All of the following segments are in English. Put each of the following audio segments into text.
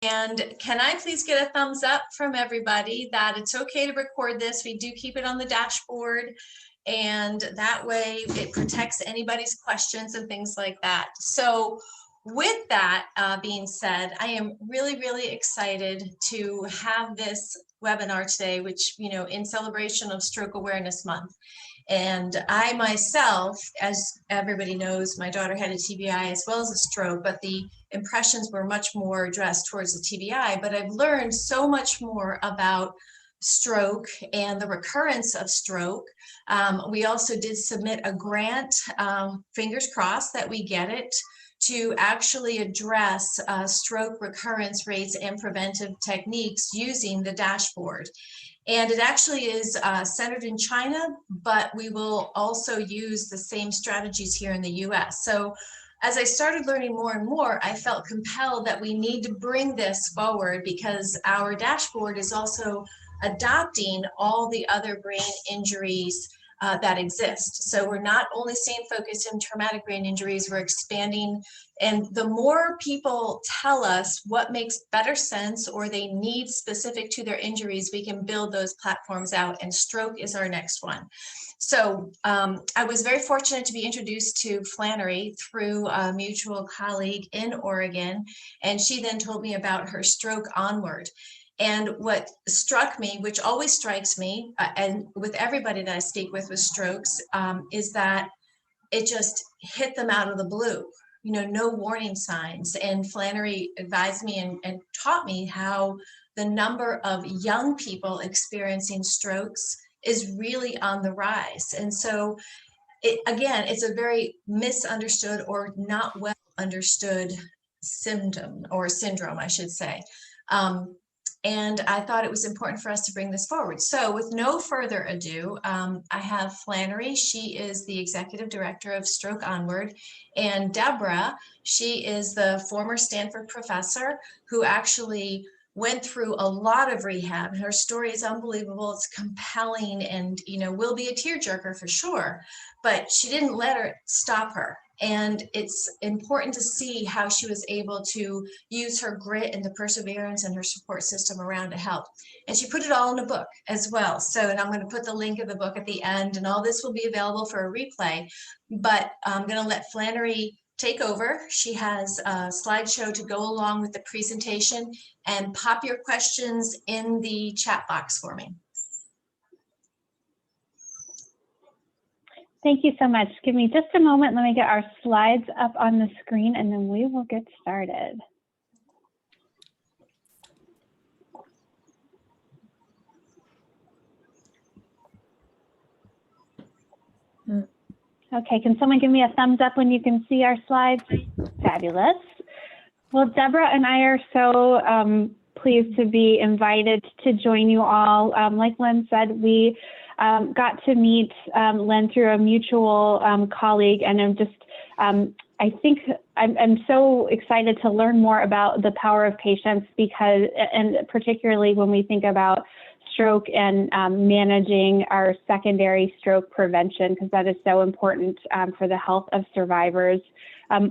And can I please get a thumbs up from everybody that it's okay to record this? We do keep it on the dashboard, and that way it protects anybody's questions and things like that. So with that being said, I am really, really excited to have this webinar today, which, you know, in celebration of Stroke Awareness Month. And I myself, as everybody knows, my daughter had a TBI as well as a stroke, but the impressions were much more addressed towards the TBI. But I've learned so much more about stroke and the recurrence of stroke. We also did submit a grant, fingers crossed that we get it, to actually address stroke recurrence rates and preventive techniques using the dashboard. And it actually is centered in China, but we will also use the same strategies here in the US. So as I started learning more and more, I felt compelled that we need to bring this forward because our dashboard is also adopting all the other brain injuries that exist. So we're not only staying focused in traumatic brain injuries, we're expanding. And the more people tell us what makes better sense or they need specific to their injuries, we can build those platforms out, and stroke is our next one. So I was very fortunate to be introduced to Flannery through a mutual colleague in Oregon, and she then told me about her Stroke Onward. And what struck me, which always strikes me, and with everybody that I speak with strokes, is that it just hit them out of the blue. You know, no warning signs. And Flannery advised me and taught me how the number of young people experiencing strokes is really on the rise. And so, again, it's a very misunderstood or not well understood symptom or syndrome, I should say. And I thought it was important for us to bring this forward. So with no further ado, I have Flannery. She is the executive director of Stroke Onward. And Deborah, she is the former Stanford professor who actually went through a lot of rehab. Her story is unbelievable. It's compelling and, you know, will be a tearjerker for sure. But she didn't let it stop her. And it's important to see how she was able to use her grit and the perseverance and her support system around to help. And she put it all in a book as well. So, and I'm going to put the link of the book at the end, and all this will be available for a replay. But I'm going to let Flannery take over. She has a slideshow to go along with the presentation, and pop your questions in the chat box for me. Thank you so much. Give me just a moment. Let me get our slides up on the screen and then we will get started. Okay, can someone give me a thumbs up when you can see our slides? Fabulous. Well, Deborah and I are so pleased to be invited to join you all. Like Len said, we got to meet Len through a mutual colleague, and I think I'm so excited to learn more about the power of patients because, and particularly when we think about stroke and managing our secondary stroke prevention, because that is so important for the health of survivors.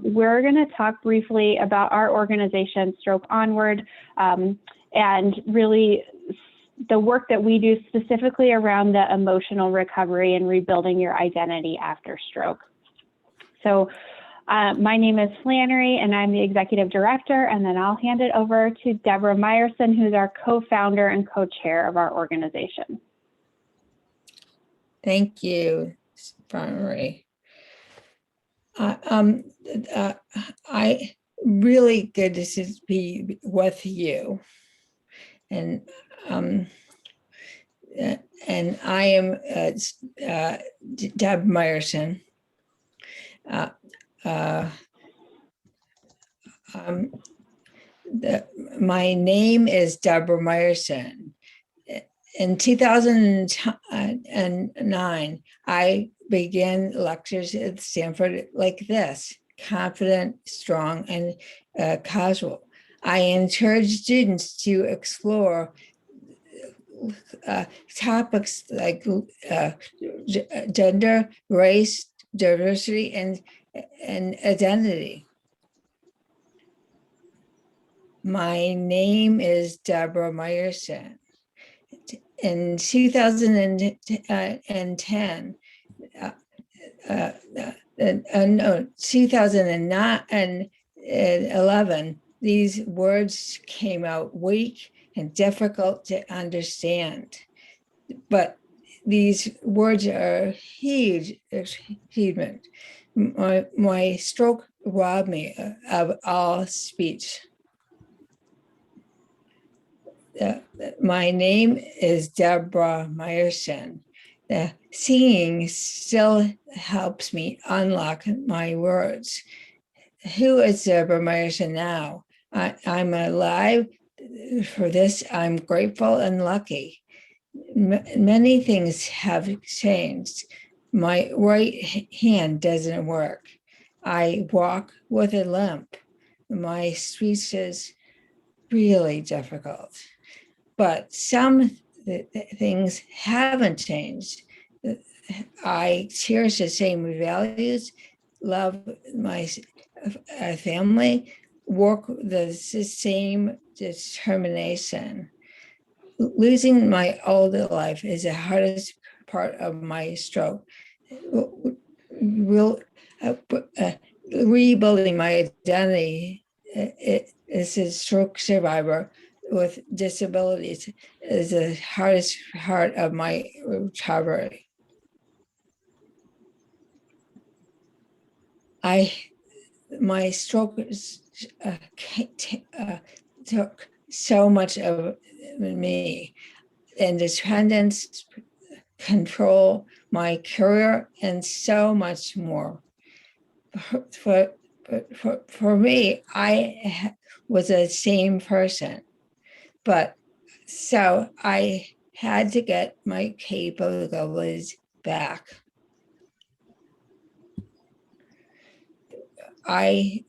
We're going to talk briefly about our organization, Stroke Onward, and really the work that we do specifically around the emotional recovery and rebuilding your identity after stroke. So my name is Flannery and I'm the executive director, and then I'll hand it over to Deborah Meyerson, who's our co-founder and co-chair of our organization. Thank you, Flannery. I really good to be with you. And I am Deb Meyerson. My name is Deborah Meyerson. In 2009, I began lectures at Stanford like this: confident, strong, and casual. I encourage students to explore topics like gender, race, diversity, and identity. My name is Deborah Meyerson. In 2010, no, 2009 and 11, these words came out weak and difficult to understand. But these words are huge achievement. My stroke robbed me of all speech. My name is Deborah Meyerson. Singing still helps me unlock my words. Who is Deborah Meyerson now? I'm alive. For this, I'm grateful and lucky. Many things have changed. My right hand doesn't work. I walk with a limp. My speech is really difficult. But some things haven't changed. I cherish the same values, love my family, work the same determination. Losing my older life is the hardest part of my stroke. Rebuilding my identity as a stroke survivor with disabilities is the hardest part of my recovery. My stroke took so much of me, independence, control, my career, and so much more. For me, I was the same person, but so I had to get my capabilities back. I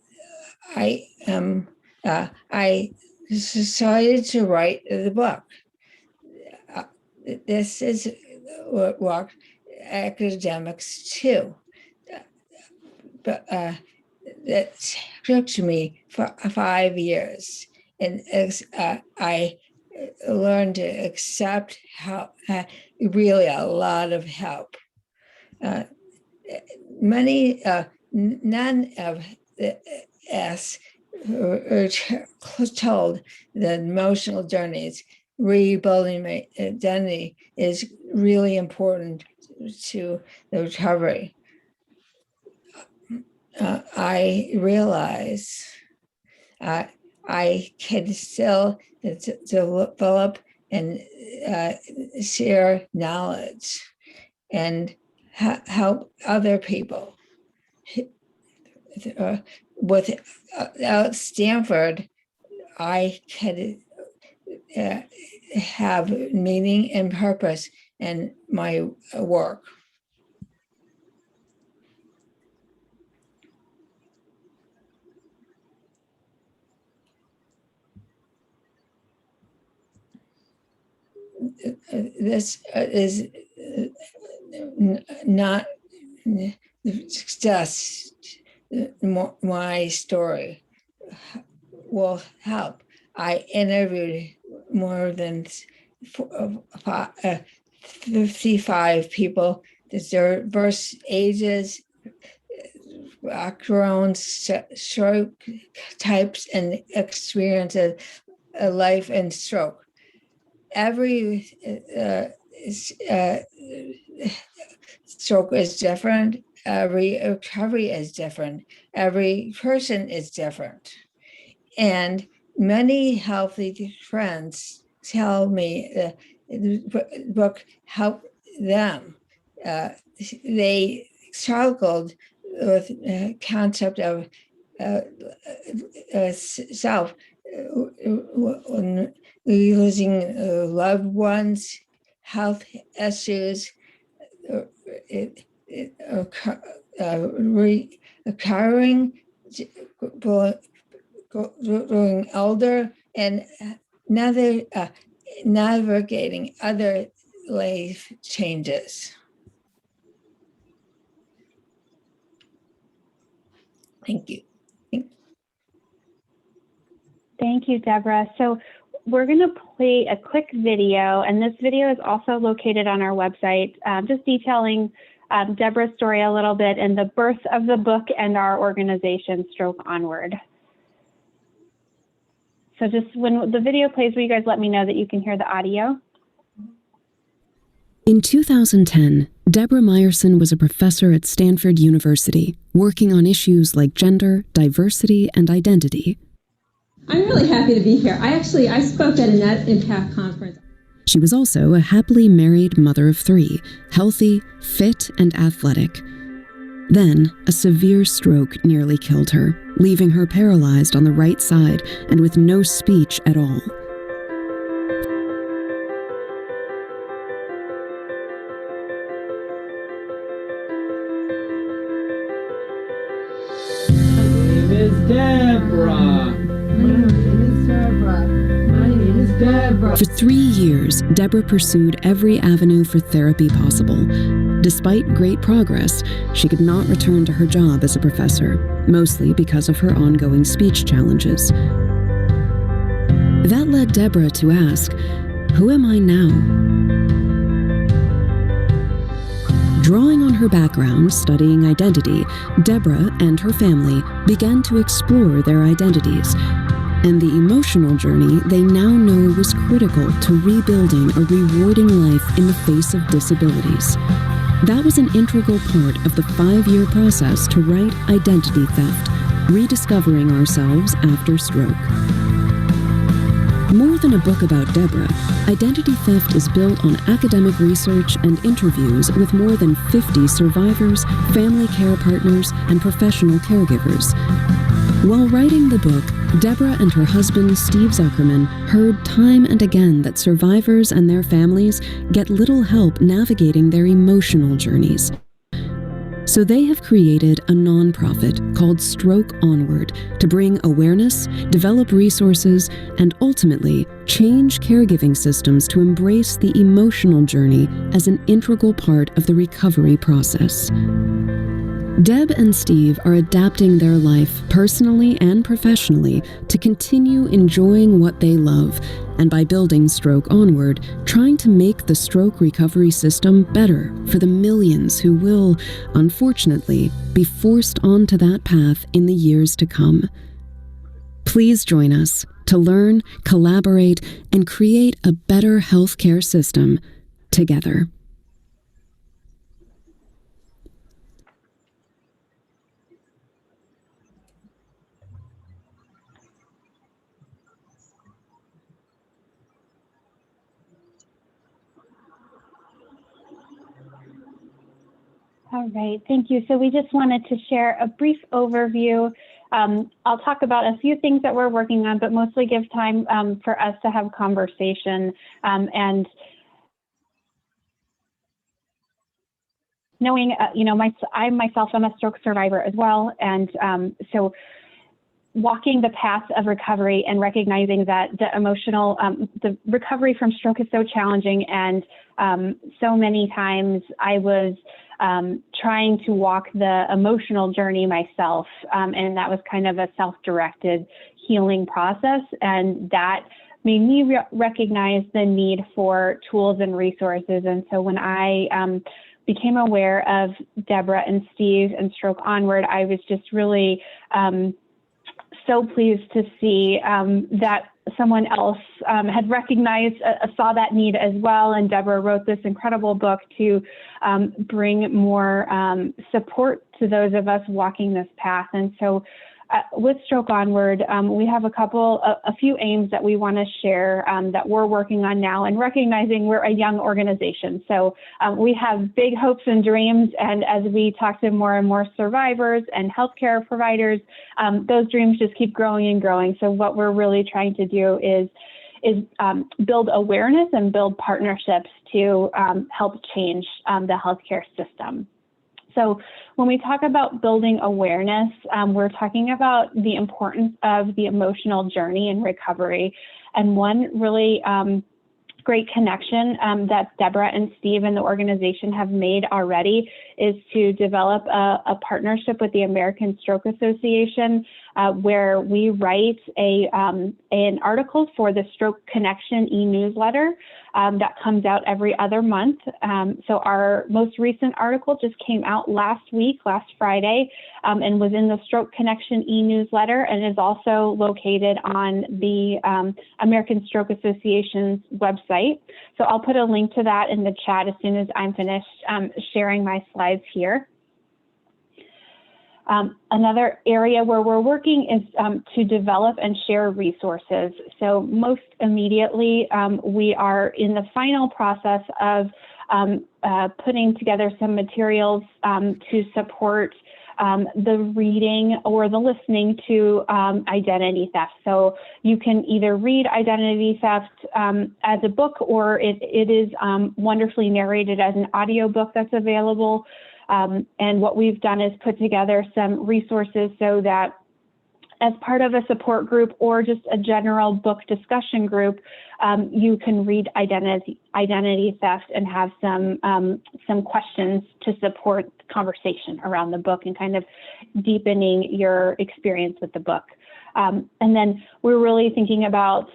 decided to write the book. This is what academics too. But it took me for 5 years, and I learned to accept help, really a lot of help. None of us are told that emotional journeys, rebuilding my identity is really important to the recovery. I realize I can still develop and share knowledge and help other people. Without Stanford, I could have meaning and purpose in my work. This is not just my story will help. I interviewed more than 55 people, diverse ages, backgrounds, stroke types, and experiences of life and stroke. Every stroke is different. Every recovery is different. Every person is different. And many healthy friends tell me the book helped them. They struggled with the concept of self, losing loved ones, health issues, recurring, growing older, and navigating other life changes. Thank you. Thank you, Deborah. So we're going to play a quick video, and this video is also located on our website, just detailing Deborah's story a little bit and the birth of the book and our organization, Stroke Onward. So just when the video plays, will you guys let me know that you can hear the audio? In 2010, Deborah Meyerson was a professor at Stanford University, working on issues like gender, diversity, and identity. I'm really happy to be here. I spoke at a Net Impact conference. She was also a happily married mother of 3, healthy, fit, and athletic. Then, a severe stroke nearly killed her, leaving her paralyzed on the right side and with no speech at all. For 3 years, Deborah pursued every avenue for therapy possible. Despite great progress, she could not return to her job as a professor, mostly because of her ongoing speech challenges. That led Deborah to ask, who am I now? Drawing on her background studying identity, Deborah and her family began to explore their identities and the emotional journey they now know was critical to rebuilding a rewarding life in the face of disabilities. That was an integral part of the 5-year process to write Identity Theft, Rediscovering Ourselves After Stroke. More than a book about Deborah, Identity Theft is built on academic research and interviews with more than 50 survivors, family care partners, and professional caregivers. While writing the book, Deborah and her husband, Steve Zuckerman, heard time and again that survivors and their families get little help navigating their emotional journeys. So they have created a nonprofit called Stroke Onward to bring awareness, develop resources, and ultimately change caregiving systems to embrace the emotional journey as an integral part of the recovery process. Deb and Steve are adapting their life personally and professionally to continue enjoying what they love, and by building Stroke Onward, trying to make the stroke recovery system better for the millions who will, unfortunately, be forced onto that path in the years to come. Please join us to learn, collaborate, and create a better healthcare system together. All right, thank you. So we just wanted to share a brief overview. I'll talk about a few things that we're working on, but mostly give time for us to have conversation and knowing, I myself am a stroke survivor as well. And so walking the path of recovery and recognizing that the recovery from stroke is so challenging. And so many times I was trying to walk the emotional journey myself. And that was kind of a self-directed healing process. And that made me recognize the need for tools and resources. And so when I became aware of Deborah and Steve and Stroke Onward, I was just really so pleased to see that someone else had recognized, saw that need as well. And Deborah wrote this incredible book to bring more support to those of us walking this path. And so with Stroke Onward, we have a few aims that we want to share that we're working on now, and recognizing we're a young organization. So we have big hopes and dreams. And as we talk to more and more survivors and healthcare providers, those dreams just keep growing and growing. So what we're really trying to do is build awareness and build partnerships to help change the healthcare system. So when we talk about building awareness, we're talking about the importance of the emotional journey and recovery. And one really great connection that Deborah and Steve and the organization have made already is to develop a partnership with the American Stroke Association where we write an article for the Stroke Connection e-newsletter that comes out every other month. So our most recent article just came out last Friday, and was in the Stroke Connection e-newsletter, and is also located on the American Stroke Association's website. So I'll put a link to that in the chat as soon as I'm finished sharing my slides here. Another area where we're working is to develop and share resources. So most immediately, we are in the final process of putting together some materials to support the reading or the listening to identity theft. So you can either read Identity Theft as a book, or it is wonderfully narrated as an audiobook that's available. And what we've done is put together some resources so that as part of a support group or just a general book discussion group, you can read identity theft and have some questions to support conversation around the book and kind of deepening your experience with the book. And then we're really thinking about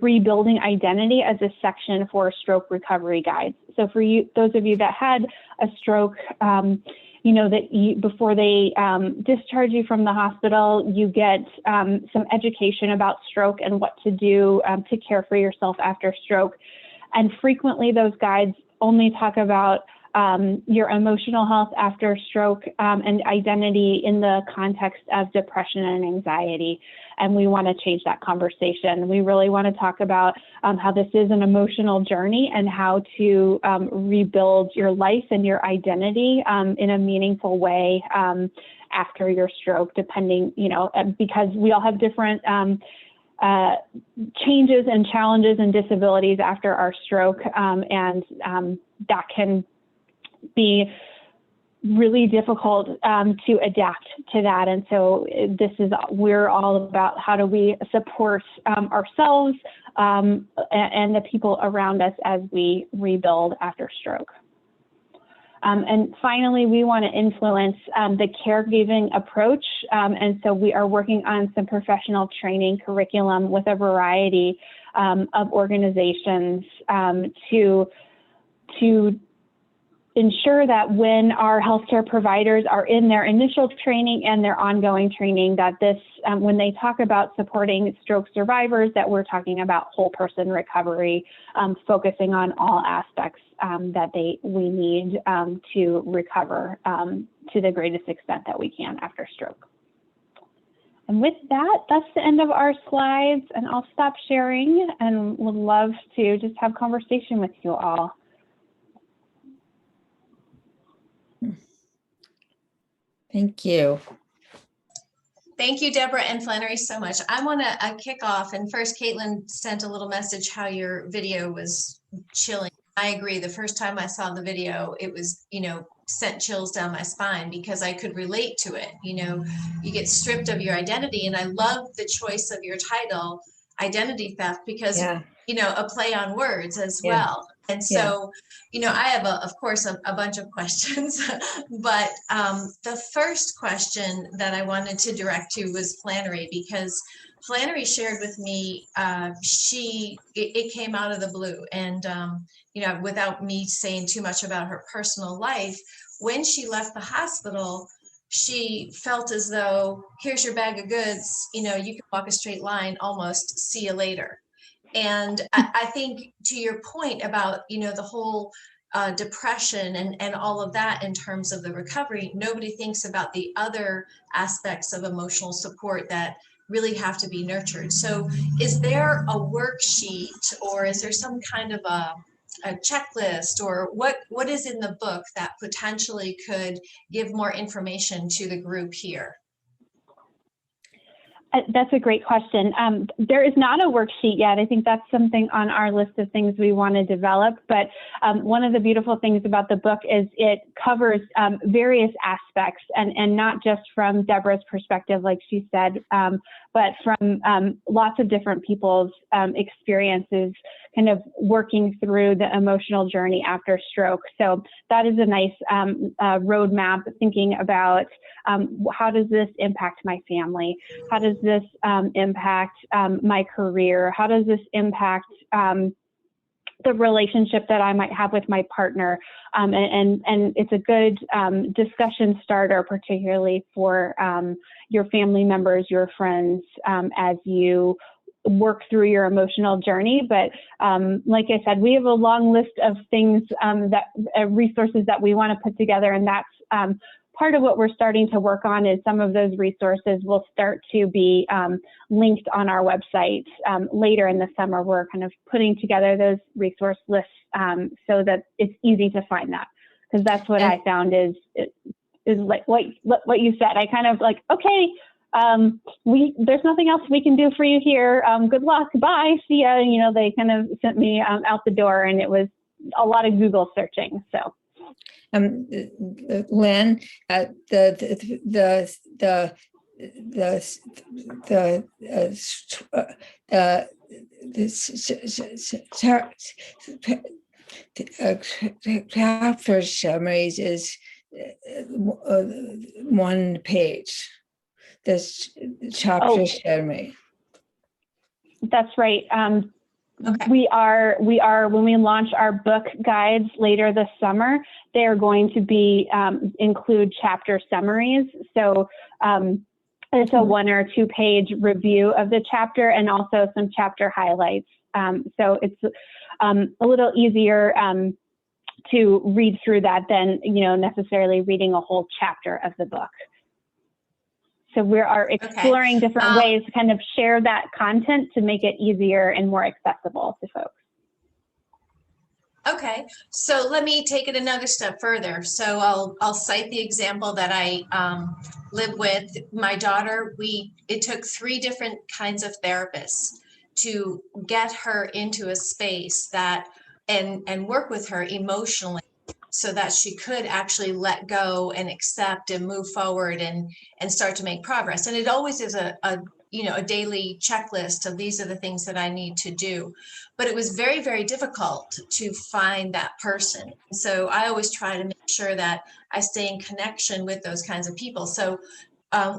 rebuilding identity as a section for stroke recovery guides. So for you, those of you that had a stroke, before they discharge you from the hospital, you get some education about stroke and what to do to care for yourself after stroke. And frequently those guides only talk about your emotional health after stroke and identity in the context of depression and anxiety. And we want to change that conversation. We really want to talk about how this is an emotional journey and how to rebuild your life and your identity in a meaningful way after your stroke, depending, because we all have different changes and challenges and disabilities after our stroke, and that can be really difficult to adapt to that. And so we're all about how do we support ourselves and the people around us as we rebuild after stroke. And finally, we want to influence the caregiving approach. And so we are working on some professional training curriculum with a variety of organizations to ensure that when our healthcare providers are in their initial training and their ongoing training, that this, when they talk about supporting stroke survivors, that we're talking about whole person recovery, focusing on all aspects that we need to recover to the greatest extent that we can after stroke. And with that, that's the end of our slides, and I'll stop sharing and would love to just have conversation with you all. Thank you. Thank you, Deborah and Flannery, so much. I want to kick off. And first, Caitlin sent a little message how your video was chilling. I agree. The first time I saw the video, it was, sent chills down my spine because I could relate to it. You get stripped of your identity. And I love the choice of your title, Identity Theft, because, a play on words as well. And so, I have, of course, a bunch of questions, but the first question that I wanted to direct to was Flannery, because Flannery shared with me, it came out of the blue. And, without me saying too much about her personal life, when she left the hospital, she felt as though, here's your bag of goods, you can walk a straight line, almost, see you later. And I think to your point about, the whole depression and all of that in terms of the recovery, nobody thinks about the other aspects of emotional support that really have to be nurtured. So is there a worksheet, or is there some kind of a checklist, or what is in the book that potentially could give more information to the group here? That's a great question. There is not a worksheet yet. I think that's something on our list of things we want to develop. But one of the beautiful things about the book is it covers various aspects, and not just from Deborah's perspective, like she said, but from lots of different people's experiences kind of working through the emotional journey after stroke. So that is a nice roadmap, thinking about how does this impact my family? How does this impact my career? How does this impact the relationship that I might have with my partner? And it's a good discussion starter, particularly for your family members, your friends, as you work through your emotional journey. But like I said, we have a long list of things resources that we want to put together, and that's part of what we're starting to work on. Is some of those resources will start to be linked on our website later in the summer. We're kind of putting together those resource lists so that it's easy to find that, because that's what I found is like what you said. I kind of like, okay, there's nothing else we can do for you here. Good luck, bye, see ya. You know, they kind of sent me out the door, and it was a lot of Google searching. So. Lynn, chapter summaries is one page. This chapter summary. That's right. Okay. We are when we launch our book guides later this summer, they are going to be include chapter summaries. So it's a 1 or 2 page review of the chapter, and also some chapter highlights. So it's a little easier to read through that than necessarily reading a whole chapter of the book. So we are exploring different ways to kind of share that content to make it easier and more accessible to folks. Okay, so let me take it another step further. So I'll cite the example that I live with my daughter. It took 3 different kinds of therapists to get her into a space that and work with her emotionally, so that she could actually let go and accept and move forward and start to make progress. And it always is a daily checklist of these are the things that I need to do. But it was very, very difficult to find that person. So I always try to make sure that I stay in connection with those kinds of people. So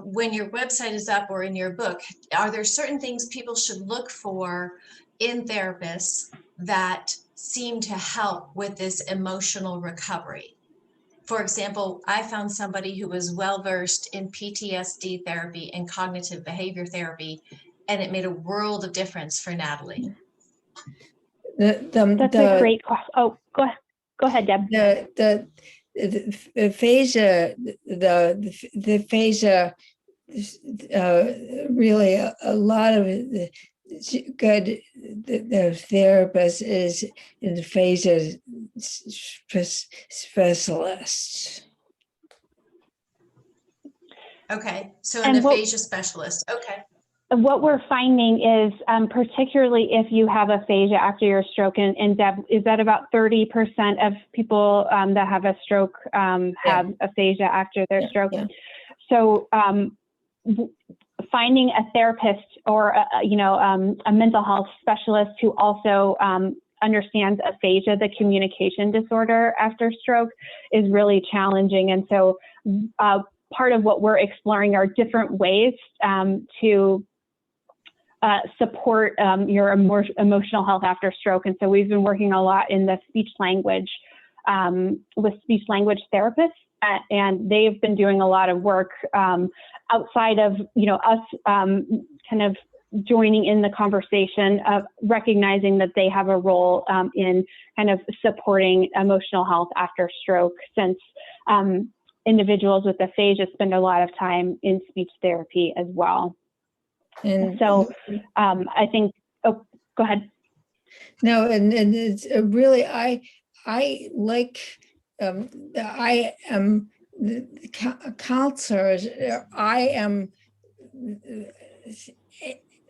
when your website is up or in your book, are there certain things people should look for in therapists that seem to help with this emotional recovery? For example, I found somebody who was well-versed in PTSD therapy and cognitive behavior therapy, and it made a world of difference for Natalie. That's a great question. Oh, go ahead, Deb. The aphasia, the aphasia, really a lot of the good the therapist is an aphasia specialist. Okay, so an aphasia specialist. Okay. What we're finding is, particularly if you have aphasia after your stroke, and Deb, is that about 30% of people that have a stroke have aphasia after their stroke? Yeah. So finding a therapist or a mental health specialist who also understands aphasia, the communication disorder after stroke, is really challenging. And so part of what we're exploring are different ways to support your emotional health after stroke. And so we've been working a lot in the speech language with speech language therapists, and they've been doing a lot of work outside of us kind of joining in the conversation, of recognizing that they have a role in kind of supporting emotional health after stroke, since individuals with aphasia spend a lot of time in speech therapy as well. And so I think, go ahead. No, and it's really, I like, I am counselors.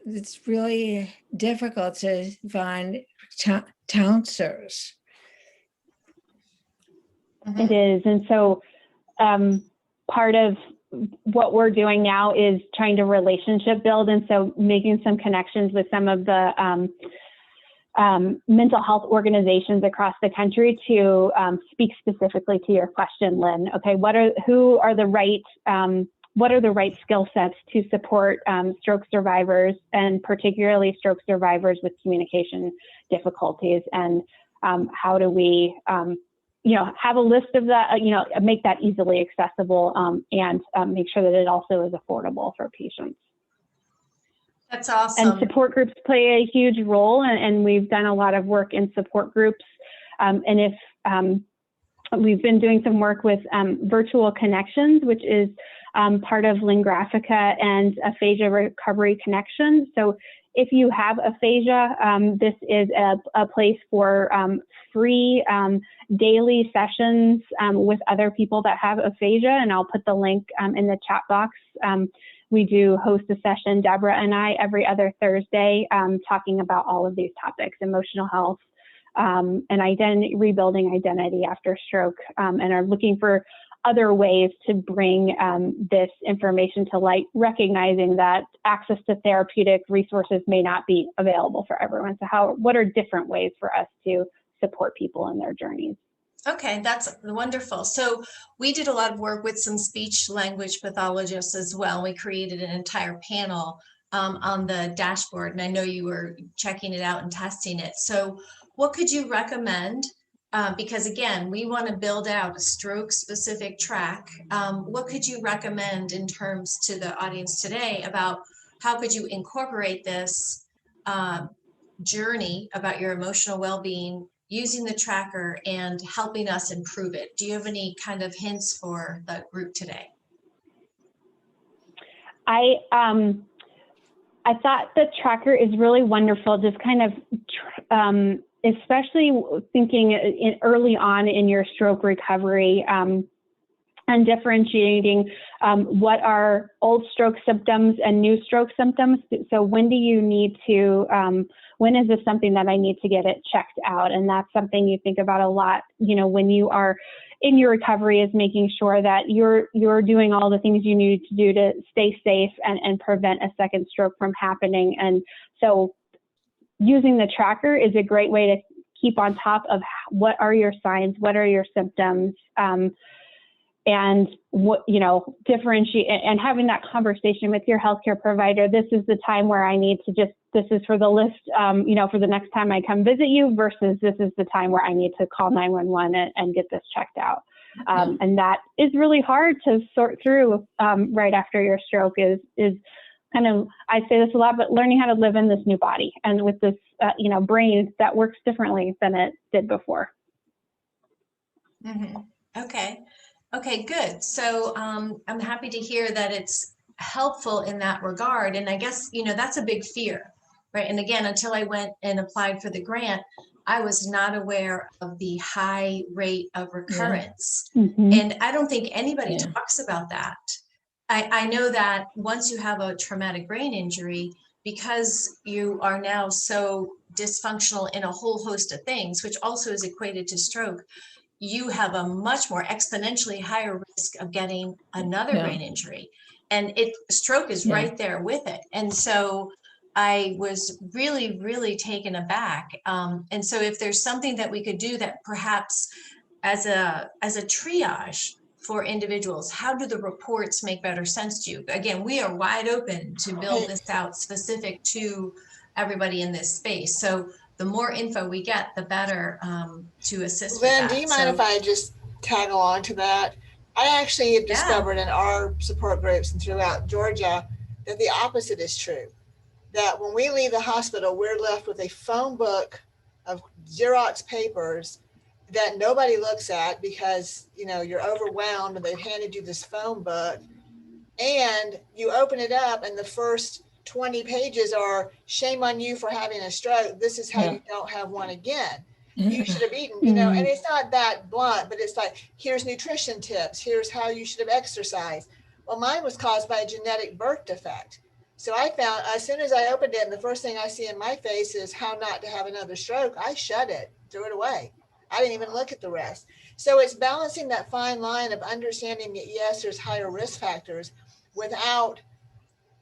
It's really difficult to find counselors. It is. And so part of what we're doing now is trying to relationship build. And so making some connections with some of the mental health organizations across the country to speak specifically to your question, Lynn. Okay, what are the right skill sets to support stroke survivors, and particularly stroke survivors with communication difficulties? And how do we, have a list of that, make that easily accessible and make sure that it also is affordable for patients. That's awesome. And support groups play a huge role, and we've done a lot of work in support groups. And if we've been doing some work with Virtual Connections, which is part of Lingraphica and Aphasia Recovery Connection. So if you have aphasia, this is a place for free daily sessions with other people that have aphasia, and I'll put the link in the chat box. We do host a session, Deborah and I, every other Thursday, talking about all of these topics: emotional health and rebuilding identity after stroke, and are looking for other ways to bring this information to light, recognizing that access to therapeutic resources may not be available for everyone. So what are different ways for us to support people in their journeys? Okay, that's wonderful. So we did a lot of work with some speech language pathologists as well. We created an entire panel on the dashboard, and I know you were checking it out and testing it. So what could you recommend? Because again, we want to build out a stroke specific track. What could you recommend in terms to the audience today about how could you incorporate this journey about your emotional well-being using the tracker and helping us improve it? Do you have any kind of hints for the group today? I thought the tracker is really wonderful, just kind of especially thinking early on in your stroke recovery, and differentiating what are old stroke symptoms and new stroke symptoms. So when do you need to, when is this something that I need to get it checked out? And that's something you think about a lot, when you are in your recovery, is making sure that you're doing all the things you need to do to stay safe and prevent a second stroke from happening. And so using the tracker is a great way to keep on top of what are your signs, what are your symptoms, and what, differentiate, and having that conversation with your healthcare provider. This is the time where I need to this is for the list, for the next time I come visit you, versus this is the time where I need to call 911 and get this checked out. And that is really hard to sort through right after your stroke is kind of, I say this a lot, but learning how to live in this new body and with this, brain that works differently than it did before. Mm-hmm. Okay, good. So I'm happy to hear that it's helpful in that regard. And I guess, that's a big fear, right? And again, until I went and applied for the grant, I was not aware of the high rate of recurrence. Yeah. Mm-hmm. And I don't think anybody talks about that. I know that once you have a traumatic brain injury, because you are now so dysfunctional in a whole host of things, which also is equated to stroke, you have a much more exponentially higher risk of getting another brain injury. And stroke is right there with it. And so I was really, really taken aback. And so if there's something that we could do that perhaps as a triage for individuals, how do the reports make better sense to you? Again, we are wide open to build this out specific to everybody in this space. So the more info we get, the better to assist Lynn, with that. Do you mind if I just tag along to that? I actually have discovered in our support groups and throughout Georgia that the opposite is true. That when we leave the hospital, we're left with a phone book of Xerox papers that nobody looks at because, you're overwhelmed and they've handed you this phone book, and you open it up and the first 20 pages are shame on you for having a stroke. This is how you don't have one again. You should have eaten, and it's not that blunt, but it's like, here's nutrition tips. Here's how you should have exercised. Well, mine was caused by a genetic birth defect. So I found as soon as I opened it, and the first thing I see in my face is how not to have another stroke, I shut it, threw it away. I didn't even look at the rest. So it's balancing that fine line of understanding that yes, there's higher risk factors without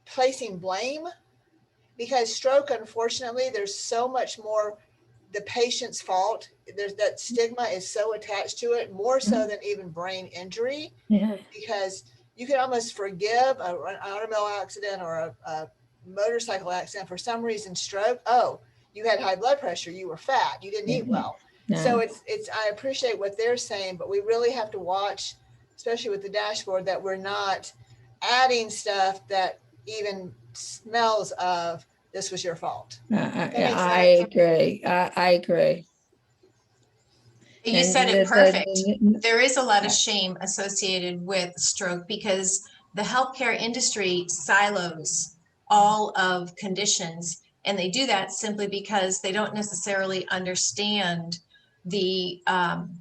placing blame, because stroke, unfortunately, there's so much more the patient's fault. There's that stigma is so attached to it, more so than even brain injury, Yeah. because you can almost forgive an automobile accident or a motorcycle accident for some reason. Stroke, oh, you had high blood pressure, you were fat, you didn't eat well. No. So it's I appreciate what they're saying, but we really have to watch, especially with the dashboard, that we're not adding stuff that even smells of this was your fault. I agree. I agree. You And said it the- perfect. the- There is a lot of shame associated with stroke because the healthcare industry silos all of conditions, and they do that simply because they don't necessarily understand the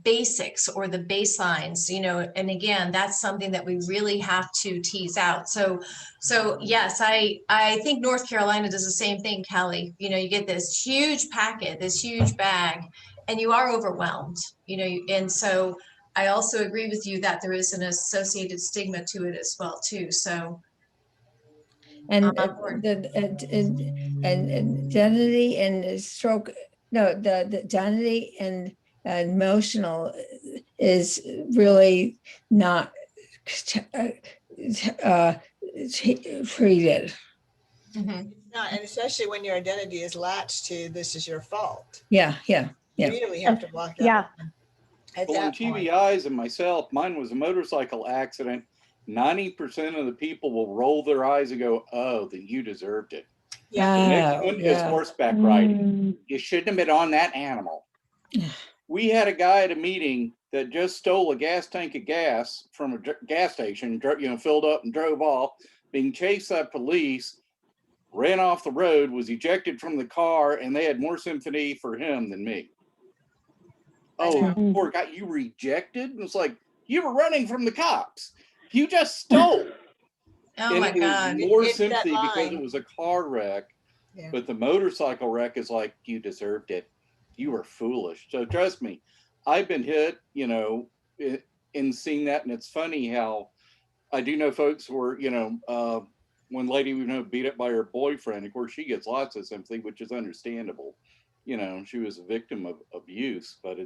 basics or the baselines, you know, and again, that's something that we really have to tease out. So yes, I think North Carolina does the same thing, Kelly. You know, you get this huge packet, this huge bag, and you are overwhelmed, you know, and so I also agree with you that there is an associated stigma to it as well too. So and I'm on board. and identity and stroke, no, the identity and emotional is really not treated. Mhm. And especially when your identity is latched to this is your fault. Yeah. You really have to block that. Yeah. At Well, in that point. TBIs and myself, mine was a motorcycle accident. 90% of the people will roll their eyes and go, "Oh, then you deserved it." Yeah. The next Oh, one is yeah. horseback riding. Mm. You shouldn't have been on that animal. We had a guy at a meeting that just stole a gas tank of gas from a gas station, filled up and drove off, being chased by police, ran off the road, was ejected from the car, and they had more sympathy for him than me. Oh, poor guy, you rejected? And it's like, you were running from the cops. You just stole. Oh and my it God. was more It's that sympathy because line. it was a car wreck. Yeah. But the motorcycle wreck is like, you deserved it. You were foolish. So trust me, I've been hit, in seeing that. And it's funny how I do know folks who are, one lady we know beat up by her boyfriend. Of course, she gets lots of sympathy, which is understandable. She was a victim of abuse, but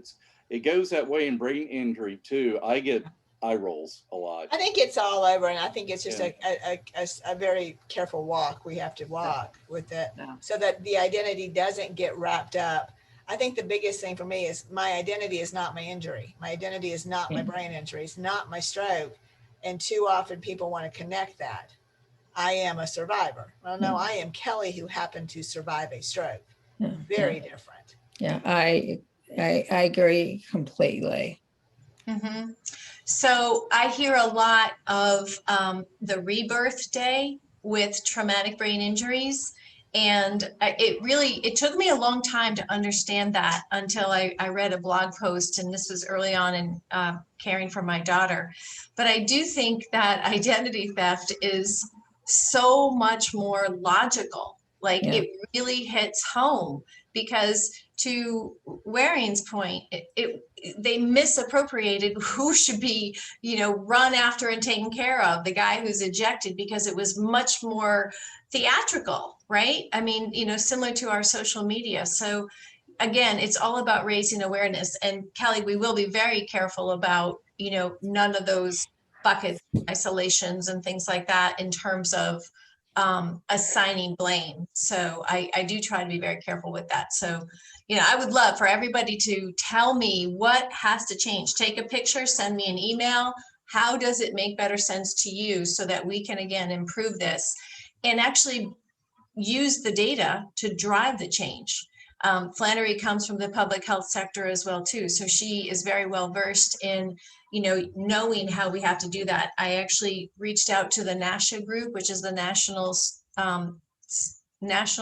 it goes that way in brain injury too. I get eye rolls a lot. I think it's all over, and I think it's just a very careful walk we have to walk with it, so that the identity doesn't get wrapped up. I think the biggest thing for me is my identity is not my injury. My identity is not my brain injury. It's not my stroke. And too often people want to connect that. I am a survivor. Well, no, I am Kelly who happened to survive a stroke. Very different. Yeah, I agree completely. Mm-hmm. So I hear a lot of the rebirth day with traumatic brain injuries. And it took me a long time to understand that until I read a blog post, and this was early on in caring for my daughter. But I do think that identity theft is so much more logical. Like it really hits home, because to Waring's point, they misappropriated who should be, run after and taken care of, the guy who's ejected, because it was much more theatrical, right? I mean, similar to our social media. So again, it's all about raising awareness. And Kelly, we will be very careful about, none of those bucket isolations and things like that in terms of assigning blame. So I do try to be very careful with that. So, I would love for everybody to tell me what has to change. Take a picture, send me an email. How does it make better sense to you, so that we can, again, improve this and actually use the data to drive the change. Flannery comes from the public health sector as well too. So she is very well versed in, knowing how we have to do that. I actually reached out to the NASHA group, which is the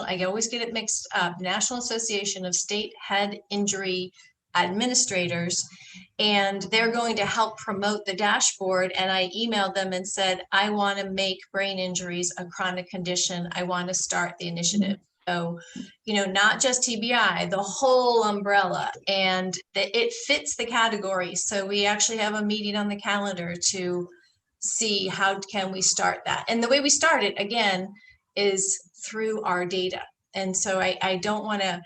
I always get it mixed up, National Association of State Head Injury Administrators, and they're going to help promote the dashboard. And I emailed them and said, I want to make brain injuries a chronic condition. I want to start the initiative. So, not just TBI, the whole umbrella, and it fits the category. So we actually have a meeting on the calendar to see how can we start that. And the way we start it, again, is through our data. And so I don't want to,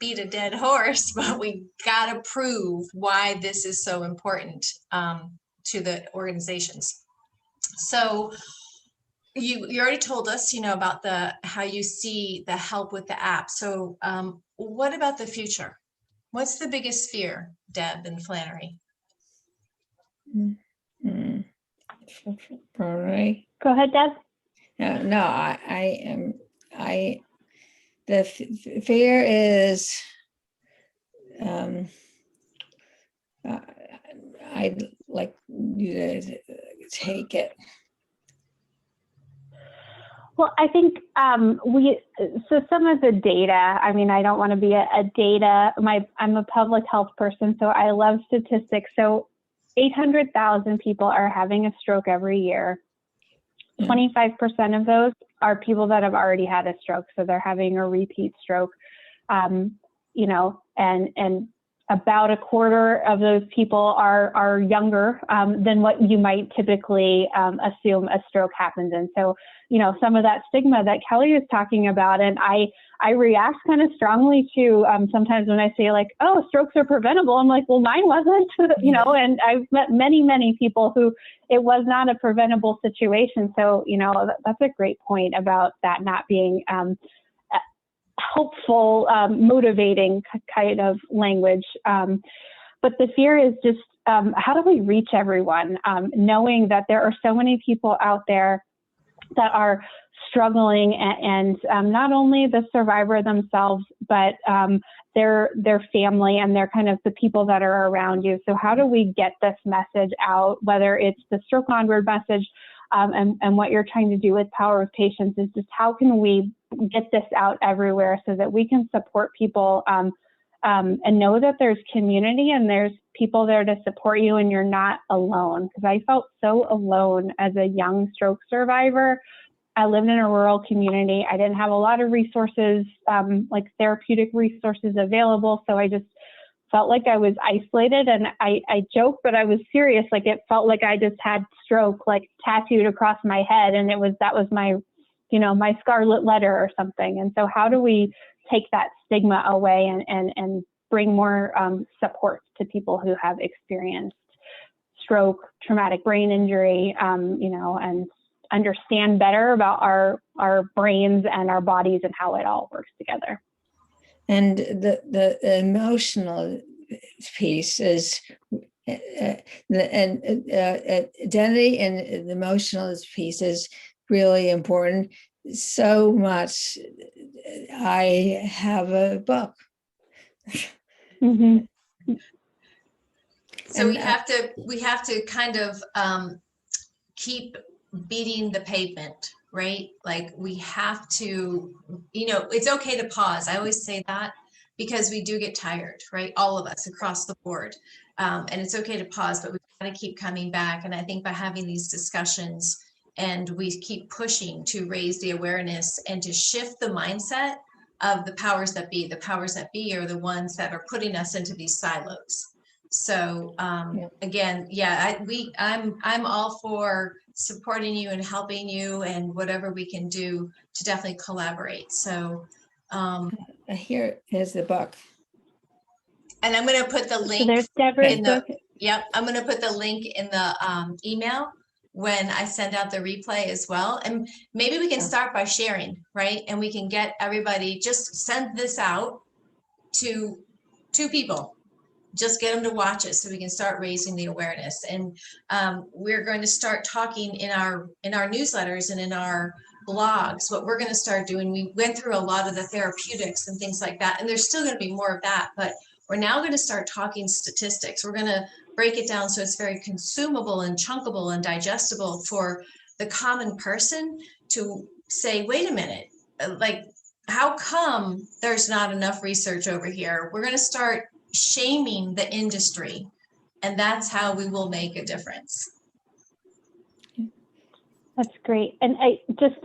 beat a dead horse, but we got to prove why this is so important to the organizations. So you already told us, about how you see the help with the app. So what about the future? What's the biggest fear, Deb and Flannery? Mm-hmm. All right. Go ahead, Deb. No, the fear is, I'd like you to take it. Well, I think so some of the data, I don't want to be a data, I'm a public health person, so I love statistics. So 800,000 people are having a stroke every year. 25% of those are people that have already had a stroke, so they're having a repeat stroke, and about a quarter of those people are younger than what you might typically assume a stroke happens in. So, some of that stigma that Kelly was talking about, and I react kind of strongly to sometimes when I say like, oh, strokes are preventable. I'm like, well, mine wasn't, and I've met many, many people who it was not a preventable situation. So, that's a great point about that not being helpful, motivating kind of language. But the fear is just, how do we reach everyone? Knowing that there are so many people out there that are struggling, and not only the survivor themselves, but their family and their kind of the people that are around you. So how do we get this message out, whether it's the Stroke Onward message, and what you're trying to do with Power of Patience is just how can we get this out everywhere so that we can support people and know that there's community and there's people there to support you and you're not alone. Because I felt so alone as a young stroke survivor. I lived in a rural community. I didn't have a lot of resources, like therapeutic resources available. So I just felt like I was isolated, and I joke, but I was serious. Like it felt like I just had stroke like tattooed across my head, and that was my, my scarlet letter or something. And so how do we take that stigma away and bring more support to people who have experienced stroke, traumatic brain injury, and understand better about our brains and our bodies and how it all works together. And the emotional piece is, identity and the emotional piece is really important. So much. I have a book. Mm-hmm. So we have to kind of keep beating the pavement, right? Like we have to, it's okay to pause. I always say that because we do get tired, right? All of us across the board. And it's okay to pause, but we've got to keep coming back. And I think by having these discussions and we keep pushing to raise the awareness and to shift the mindset of the powers that be. The powers that be are the ones that are putting us into these silos. So again, I'm all for supporting you and helping you and whatever we can do to definitely collaborate. So Here is the book. And I'm going to put the link. So there's Deborah's book. Yep, I'm going to put the link in the email when I send out the replay as well. And maybe we can start by sharing, right? And we can get everybody, just send this out to 2 people. Just get them to watch it so we can start raising the awareness. And we're going to start talking in our newsletters and in our blogs. What we're going to start doing, we went through a lot of the therapeutics and things like that, and there's still going to be more of that, but we're now going to start talking statistics. We're going to break it down so it's very consumable and chunkable and digestible for the common person to say, wait a minute, like, how come there's not enough research over here? We're going to start shaming the industry, and that's how we will make a difference. That's great. And I just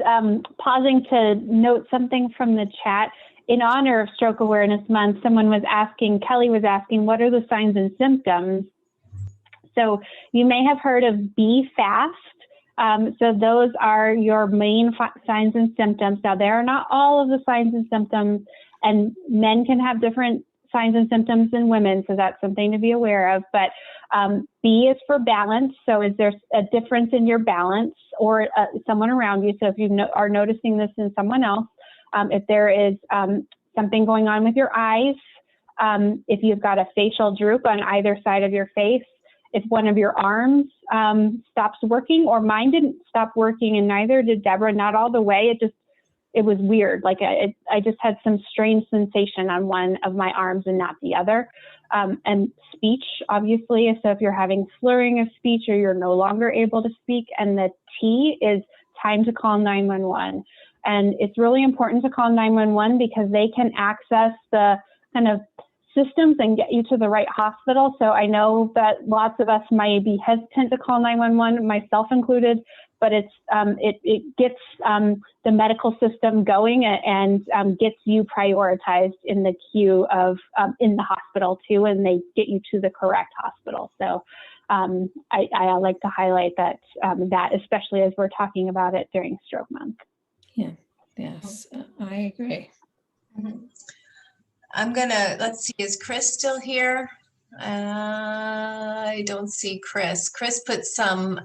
pausing to note something from the chat. In honor of Stroke Awareness Month, someone was asking, Kelly was asking, what are the signs and symptoms? So you may have heard of Be Fast. So those are your main signs and symptoms. Now, there are not all of the signs and symptoms, and men can have different signs and symptoms than women, so that's something to be aware of. But B is for balance. So is there a difference in your balance or someone around you? So if you are noticing this in someone else, if there is something going on with your eyes, if you've got a facial droop on either side of your face, if one of your arms stops working, or mine didn't stop working and neither did Deborah, not all the way. It was weird. Like I just had some strange sensation on one of my arms and not the other. And speech, obviously. So if you're having slurring of speech or you're no longer able to speak, and the T is time to call 911. And it's really important to call 911 because they can access the kind of systems and get you to the right hospital. So I know that lots of us might be hesitant to call 911, myself included, but it gets the medical system going and gets you prioritized in the queue of in the hospital too, and they get you to the correct hospital. So I like to highlight that, that especially as we're talking about it during Stroke Month. Yeah, yes, I agree. Mm-hmm. I'm gonna, let's see, is Chris still here? I don't see Chris. Chris put some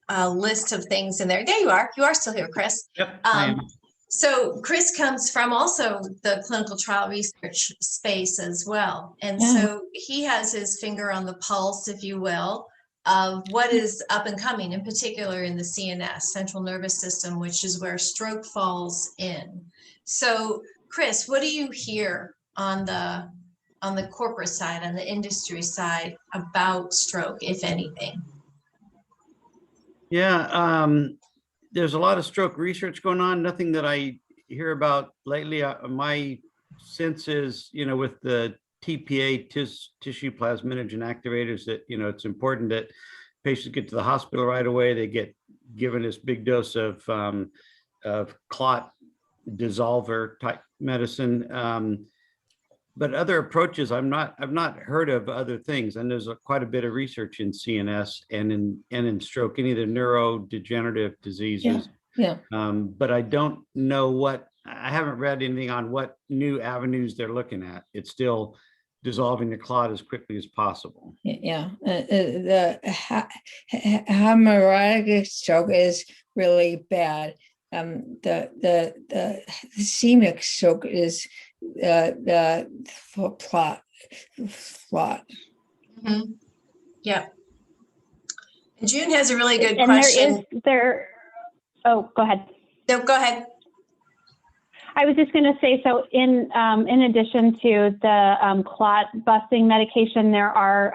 list of things in there. There you are. You are still here, Chris. Yep, I am. So Chris comes from also the clinical trial research space as well. And Yeah. so he has his finger on the pulse, if you will, of what is up and coming, in particular in the CNS, central nervous system, which is where stroke falls in. So Chris, what do you hear on the corporate side, on the industry side about stroke, if anything? Yeah, there's a lot of stroke research going on. Nothing that I hear about lately. My sense is, with the TPA, tissue plasminogen activators, that, it's important that patients get to the hospital right away. They get given this big dose of clot dissolver type medicine. But other approaches, I've not heard of other things. And there's quite a bit of research in CNS and in stroke, any of the neurodegenerative diseases. Yeah. But I don't know I haven't read anything on what new avenues they're looking at. It's still dissolving the clot as quickly as possible. Yeah. The hemorrhagic stroke is really bad. The ischemic stroke is the plot. Mm-hmm. Yeah. June has a really good and question. Oh, go ahead. No, go ahead. I was just going to say, so in addition to the clot busting medication, there are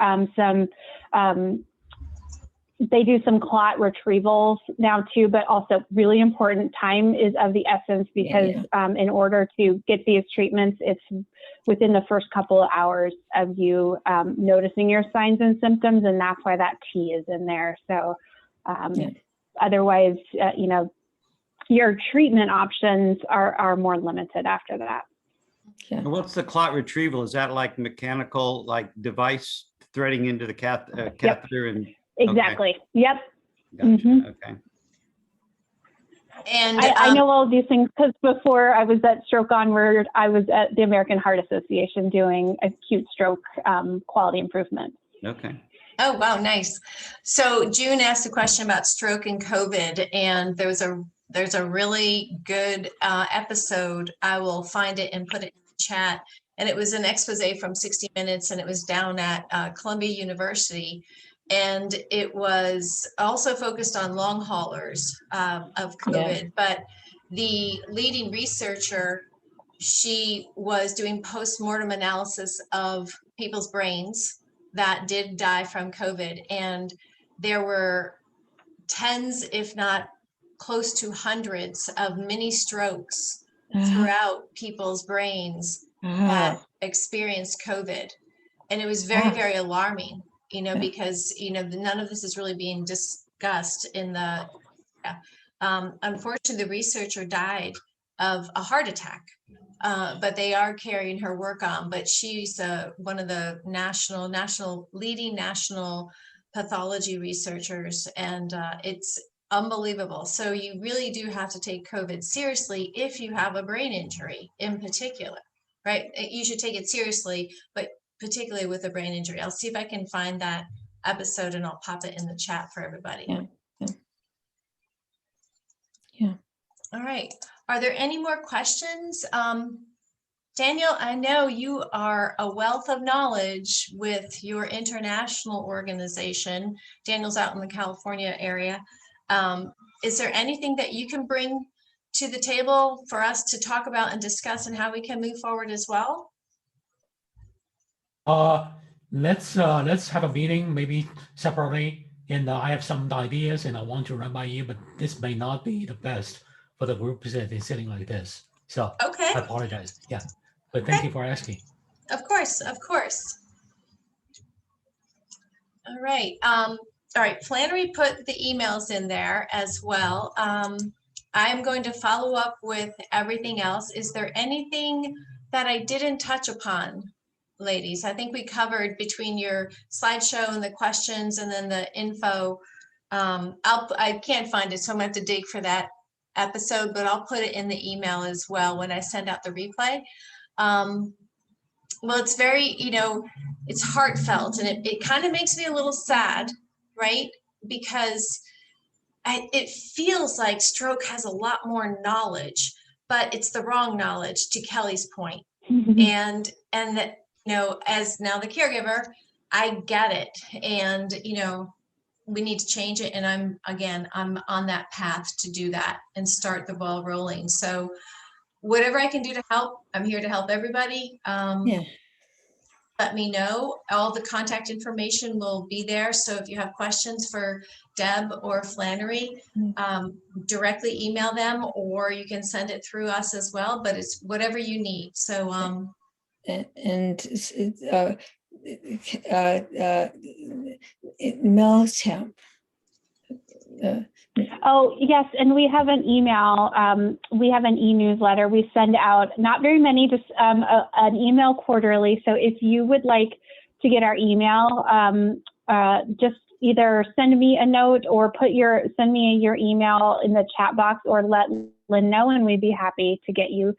they do some clot retrievals now too, but also really important, time is of the essence because in order to get these treatments, it's within the first couple of hours of you noticing your signs and symptoms, and that's why that T is in there. So otherwise, your treatment options are more limited after that. Yeah. And what's the clot retrieval? Is that like mechanical, like device threading into the catheter? And exactly. Okay. Yep. Gotcha. Mm-hmm. Okay. And I know all of these things because before I was at Stroke Onward, I was at the American Heart Association doing acute stroke quality improvement. Okay. Oh, wow, nice. So June asked a question about stroke and COVID, and there's a really good episode. I will find it and put it in the chat. And it was an expose from 60 Minutes, and it was down at Columbia University. And it was also focused on long haulers of COVID. But the leading researcher, she was doing post-mortem analysis of people's brains that did die from COVID. And there were tens, if not close to hundreds of mini strokes throughout people's brains that experienced COVID. And it was very, very alarming, because, none of this is really being discussed in the Unfortunately, the researcher died of a heart attack, but they are carrying her work on. But she's one of the leading national pathology researchers, and it's unbelievable. So you really do have to take COVID seriously if you have a brain injury in particular, right? You should take it seriously, but particularly with a brain injury. I'll see if I can find that episode and I'll pop it in the chat for everybody. Yeah. All right. Are there any more questions? Daniel, I know you are a wealth of knowledge with your international organization. Daniel's out in the California area. Is there anything that you can bring to the table for us to talk about and discuss and how we can move forward as well? Let's have a meeting maybe separately, and I have some ideas and I want to run by you, but this may not be the best for the group that is sitting like this. So okay. I apologize. Yeah, but thank you for asking. Of course, of course. All right. All right. Flannery put the emails in there as well. I am going to follow up with everything else. Is there anything that I didn't touch upon, ladies? I think we covered between your slideshow and the questions and then the info. I can't find it, so I'm going to have to dig for that episode, but I'll put it in the email as well when I send out the replay. Well, it's very, it's heartfelt, and it kind of makes me a little sad, right? Because it feels like stroke has a lot more knowledge, but it's the wrong knowledge, to Kelly's point. And that, as now the caregiver, I get it. And, we need to change it. And I'm on that path to do that and start the ball rolling. So whatever I can do to help, I'm here to help everybody. Let me know. All the contact information will be there. So if you have questions for Deb or Flannery, directly email them, or you can send it through us as well, but it's whatever you need. So, Miltemp. Oh, yes. And we have an email. We have an e-newsletter. We send out not very many, just an email quarterly. So if you would like to get our email, just either send me a note or send me your email in the chat box, or let Lynn know, and we'd be happy to get you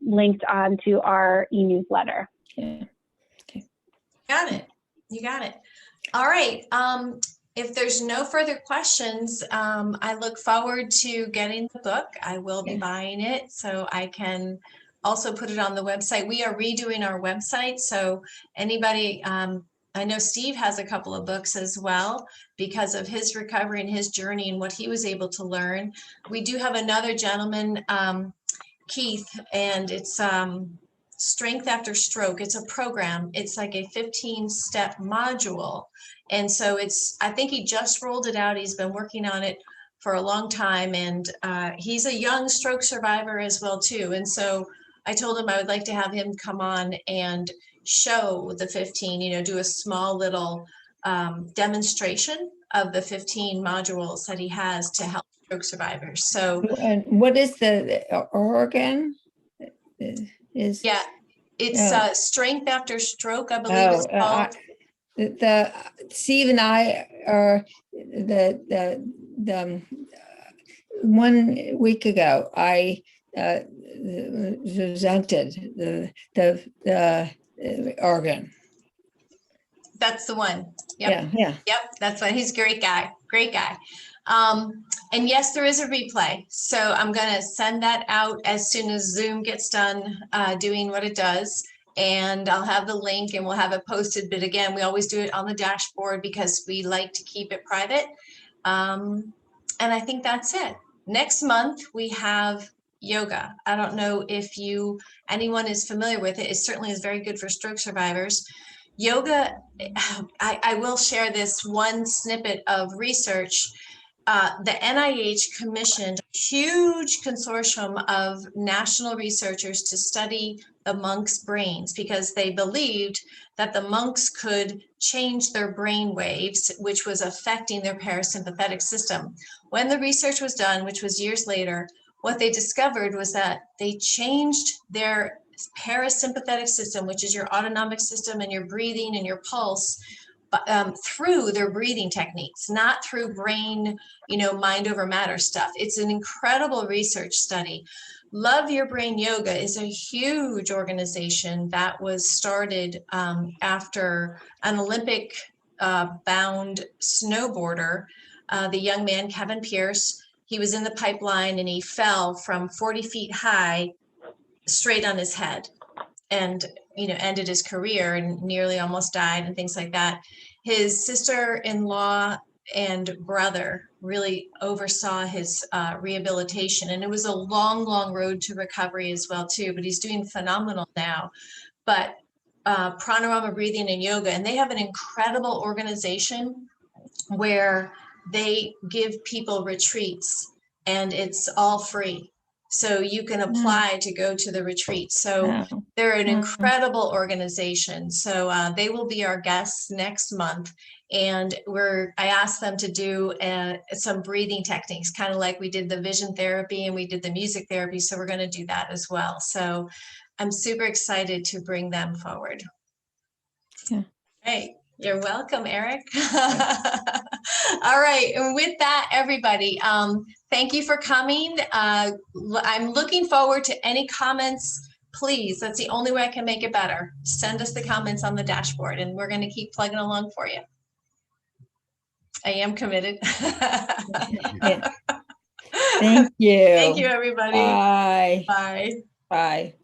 linked onto our e-newsletter. Yeah. Okay. Got it. You got it. All right. If there's no further questions, I look forward to getting the book. I will be buying it so I can also put it on the website. We are redoing our website. So anybody, I know Steve has a couple of books as well because of his recovery and his journey and what he was able to learn. We do have another gentleman, Keith, and it's Strength After Stroke. It's a program. It's like a 15-step module. And so I think he just rolled it out. He's been working on it for a long time. And he's a young stroke survivor as well, too. And so I told him I would like to have him come on and show the 15, do a small little demonstration of the 15 modules that he has to help stroke survivors. So, and what is the organ? It's Strength After Stroke, I believe it's called. The Steve and I are the 1 week ago. I presented the organ. That's the one. Yep. Yeah. Yep. That's one. He's a great guy. Great guy. And yes, there is a replay. So I'm going to send that out as soon as Zoom gets done doing what it does. And I'll have the link and we'll have it posted. But again, we always do it on the dashboard because we like to keep it private. And I think that's it. Next month, we have yoga. I don't know if anyone is familiar with it. It certainly is very good for stroke survivors. Yoga, I will share this one snippet of research. the NIH commissioned a huge consortium of national researchers to study the monks' brains because they believed that the monks could change their brain waves, which was affecting their parasympathetic system. When the research was done, which was years later, what they discovered was that they changed their parasympathetic system, which is your autonomic system and your breathing and your pulse, through their breathing techniques, not through brain, mind over matter stuff. It's an incredible research study. Love Your Brain Yoga is a huge organization that was started after an Olympic bound snowboarder, the young man, Kevin Pierce. He was in the pipeline and he fell from 40 feet high straight on his head and ended his career and nearly almost died and things like that. His sister-in-law and brother really oversaw his rehabilitation, and it was a long road to recovery as well too, but he's doing phenomenal now. But pranayama breathing and yoga, and they have an incredible organization where they give people retreats and it's all free. So you can apply to go to the retreat. So they're an incredible organization. So they will be our guests next month. And I asked them to do some breathing techniques, kind of like we did the vision therapy and we did the music therapy. So we're going to do that as well. So I'm super excited to bring them forward. Yeah. Hey, you're welcome, Eric. All right. And with that, everybody, thank you for coming. I'm looking forward to any comments. Please, that's the only way I can make it better. Send us the comments on the dashboard and we're going to keep plugging along for you. I am committed. Yeah. Thank you. Thank you, everybody. Bye. Bye. Bye.